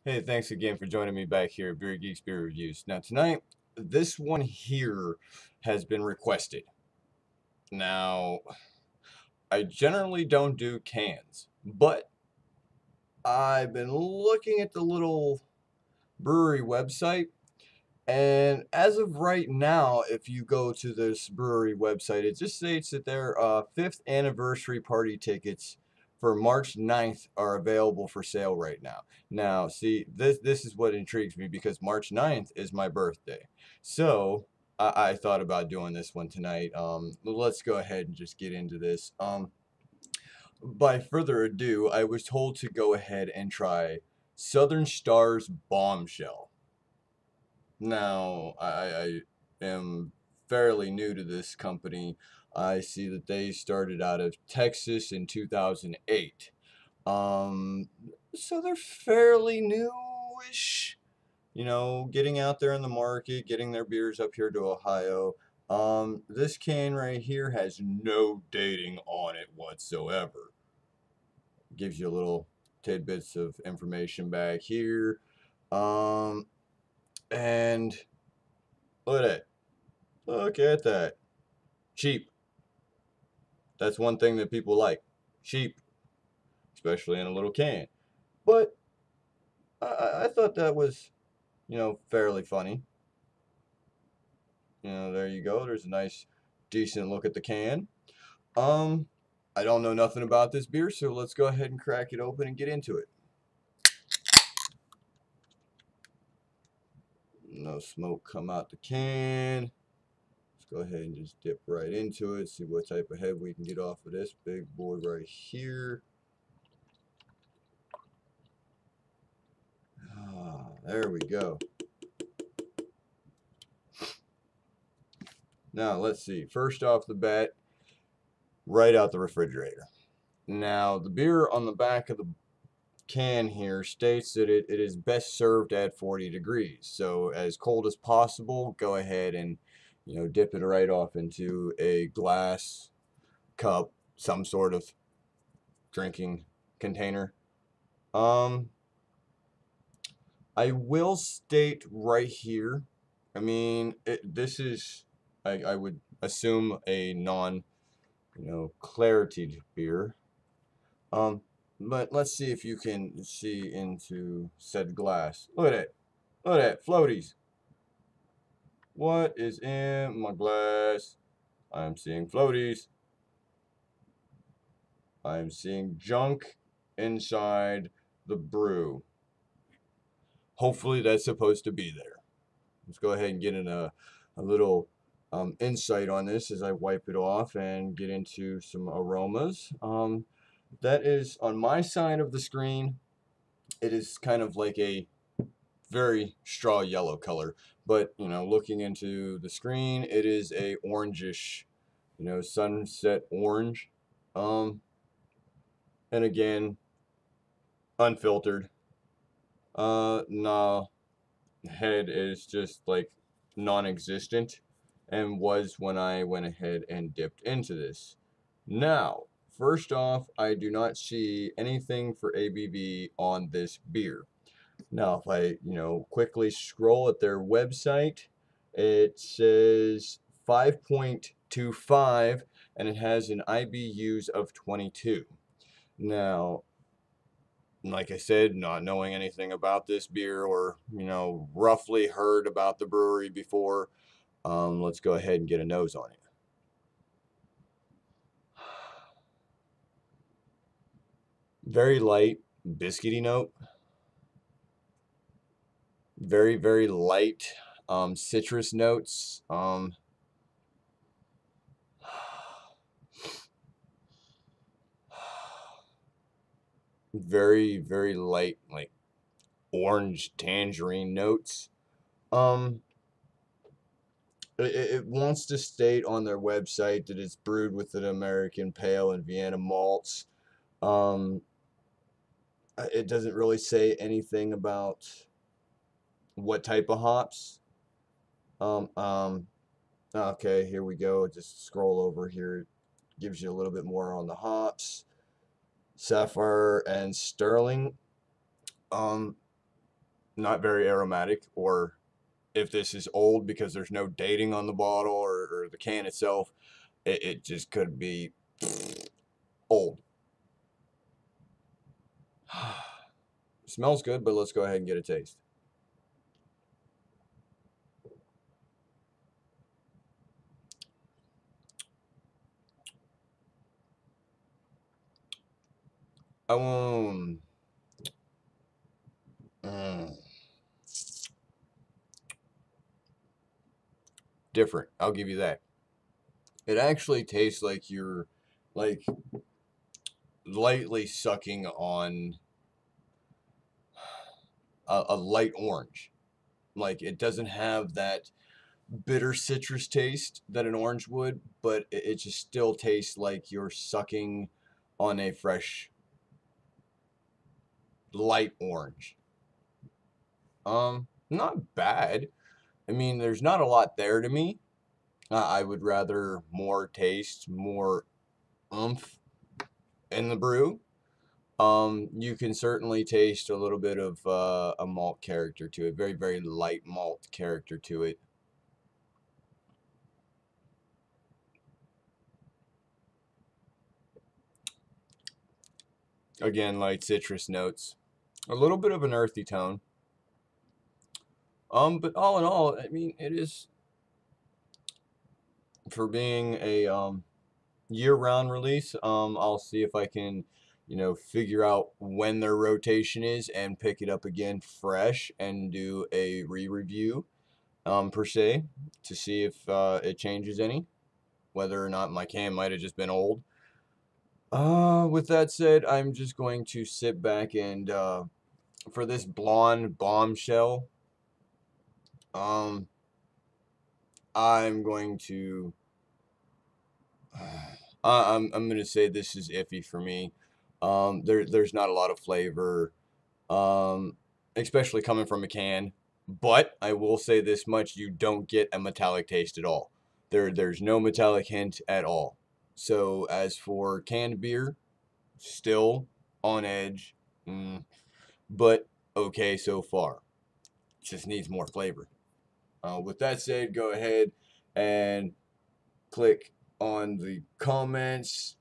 Hey, thanks again for joining me back here at Beer Geeks Beer Reviews. Now, tonight, this one here has been requested. Now, I generally don't do cans, but I've been looking at the little brewery website, and as of right now, if you go to this brewery website, it just states that their 5th anniversary party tickets for March 9th are available for sale right now. Now, see, this is what intrigues me because March 9th is my birthday. So, I thought about doing this one tonight. Let's go ahead and just get into this. By further ado, I was told to go ahead and try Southern Star's Bombshell. Now, I am fairly new to this company. I see that they started out of Texas in 2008. Um, so they're fairly newish, getting out there in the market, getting their beers up here to Ohio. This can right here has no dating on it whatsoever. Gives you a little tidbits of information back here. Um, and look at that. Look at that. Cheap. That's one thing that people like. Cheap, especially in a little can. But I thought that was, fairly funny. There you go. There's a nice, decent look at the can. Um, I don't know nothing about this beer, so let's go ahead and crack it open and get into it. No smoke come out the can. Let's go ahead and just dip right into it, see what type of head we can get off of this big boy right here. Ah, there we go. Now, let's see. First off the bat, right out the refrigerator. Now, the beer on the back of the can here states that it is best served at 40 degrees. So, as cold as possible, go ahead and, dip it right off into a glass, cup, some sort of drinking container. I will state right here, I mean, this is, I would assume a non, clarity beer. Um, but let's see if you can see into said glass. Look at it. Look at that. Floaties. What is in my glass? I'm seeing floaties. I'm seeing junk inside the brew. Hopefully that's supposed to be there. Let's go ahead and get in a little insight on this as I wipe it off and get into some aromas. That is on my side of the screen. It is kind of like a very straw yellow color, but looking into the screen, it is a orangish, sunset orange. Um, and again, unfiltered. Nah, head is just like non-existent and was when I went ahead and dipped into this. Now, first off, I do not see anything for ABV on this beer. Now, if I, quickly scroll at their website, it says 5.25 and it has an IBUs of 22. Now, like I said, not knowing anything about this beer or, roughly heard about the brewery before, let's go ahead and get a nose on it. Very light, biscuity note. Very, very light citrus notes. Very, very light, like orange tangerine notes. Um, it wants to state on their website that it's brewed with an American pale and Vienna malts. Um, it doesn't really say anything about what type of hops. Um, um, okay, here we go. Just scroll over here. It gives you a little bit more on the hops. Sapphire and Sterling. Um, not very aromatic, or if this is old because there's no dating on the bottle or the can itself, it just could be old. Smells good, but let's go ahead and get a taste. Um, mm, different. I'll give you that. It actually tastes like you're like lightly sucking on a light orange. Like it doesn't have that bitter citrus taste that an orange would, but it just still tastes like you're sucking on a fresh light orange. Not bad. I mean, there's not a lot there to me. I would rather more taste, more oomph in the brew. You can certainly taste a little bit of a malt character to it, very, very light malt character to it. Again, light citrus notes, a little bit of an earthy tone. But all in all, I mean, it is for being a year-round release. I'll see if I can, figure out when their rotation is and pick it up again fresh and do a re-review, per se, to see if it changes any, whether or not my can might have just been old. With that said, I'm just going to sit back and for this blonde bombshell, um, I'm going to. I'm gonna say this is iffy for me. There's not a lot of flavor, um, especially coming from a can. But I will say this much: you don't get a metallic taste at all. There's no metallic hint at all. So as for canned beer, still on edge, but okay so far. Just needs more flavor. With that said, go ahead and click on the comments.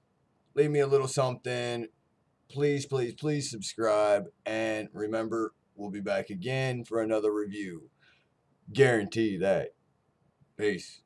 Leave me a little something. Please, please, please subscribe. And remember, we'll be back again for another review. Guarantee that. Peace.